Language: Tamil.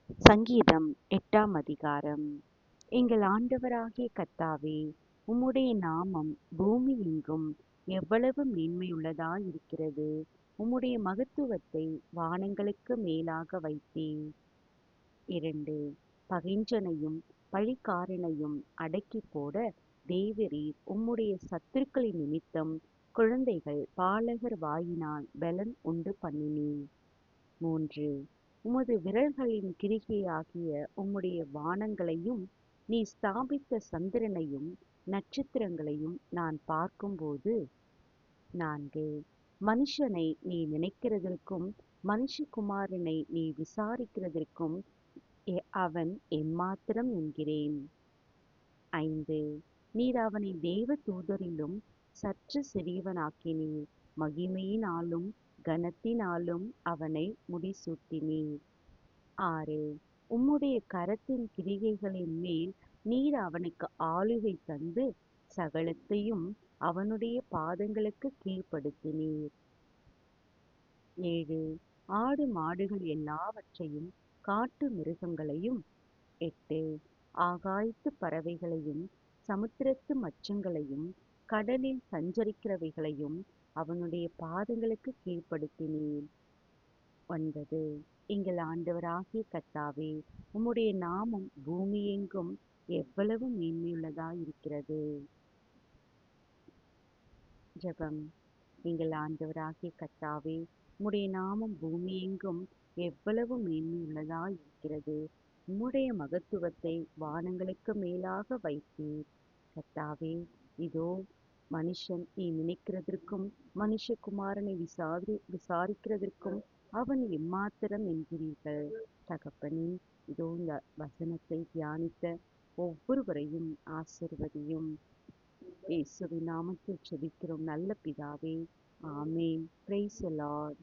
சங்கீதம் 8ஆம் அதிகாரம். எங்கள் ஆண்டவராகிய கர்த்தாவே, உம்முடைய நாமம் பூமி எங்கும் எவ்வளவு மேன்மையுள்ளதாயிருக்கிறது. உம்முடைய மகத்துவத்தை வானங்களுக்கு மேலாக வைத்தீர். 2. பகைஞனையும் பழிகாரனையும் அடக்கிப் போட தேவரீர் உம்முடைய சத்துருக்களின் நிமித்தம் குழந்தைகள் பாலகர் வாயினால் பெலன் உண்டு பண்ணினீர். 3. உமது விரல்களின் கிரிகையாகிய உம்முடைய வானங்களையும் நீர் ஸ்தாபித்த சந்திரனையும் நட்சத்திரங்களையும் நான் பார்க்கும்போது. 4. மனுஷனை நீ நினைக்கிறதற்கும் மனுஷகுமாரனை நீ விசாரிக்கிறதற்கும் அவன் எம்மாத்திரம் என்கிறேன். 5. நீர் அவனை தேவ தூதரிலும் சற்று சிறியவனாக்கினீர், மகிமையினாலும் கனத்தினாலும் அவனை முடிசூட்டினீர். 6. உம்முடைய கரத்தின் கிரிகைகளின் மேல் நீர் அவனுக்கு ஆளுகை தந்து சகலத்தையும் அவனுடைய பாதங்களுக்கு கீழ்ப்படுத்தினீர். 7. ஆடு மாடுகள் எல்லாவற்றையும் காட்டு மிருகங்களையும். 8. ஆகாயத்து பறவைகளையும் சமுத்திரத்து மச்சங்களையும் கடலில் சஞ்சரிக்கிறவைகளையும் அவனுடைய பாதங்களுக்கு கீழ்ப்படுத்தினீர். 9. எங்கள் ஆண்டவராகிய கர்த்தாவே, உம்முடைய நாமம் பூமியெங்கும் எவ்வளவு மேன்மையுள்ளதாயிருக்கிறது. ஜெபம். எங்கள் ஆண்டவராகிய கர்த்தாவே, உம்முடைய நாமம் பூமியெங்கும் எவ்வளவு மேன்மையுள்ளதாயிருக்கிறது. உம்முடைய மகத்துவத்தை வானங்களுக்கு மேலாக வைத்தீர். கர்த்தாவே, இதோ மனுஷன் நீ நினைக்கிறதற்கும் மனுஷகுமாரனை விசாரிக்கிறதற்கும் அவன் எம்மாத்திரம் என்கிறீர்கள். தகப்பனே, இதோ இந்த வசனத்தை தியானித்த ஒவ்வொருவரையும் ஆசீர்வதியும். இயேசுவின் நாமத்தில் ஜெபிக்கிறோம் நல்ல பிதாவே. ஆமென். Praise the Lord.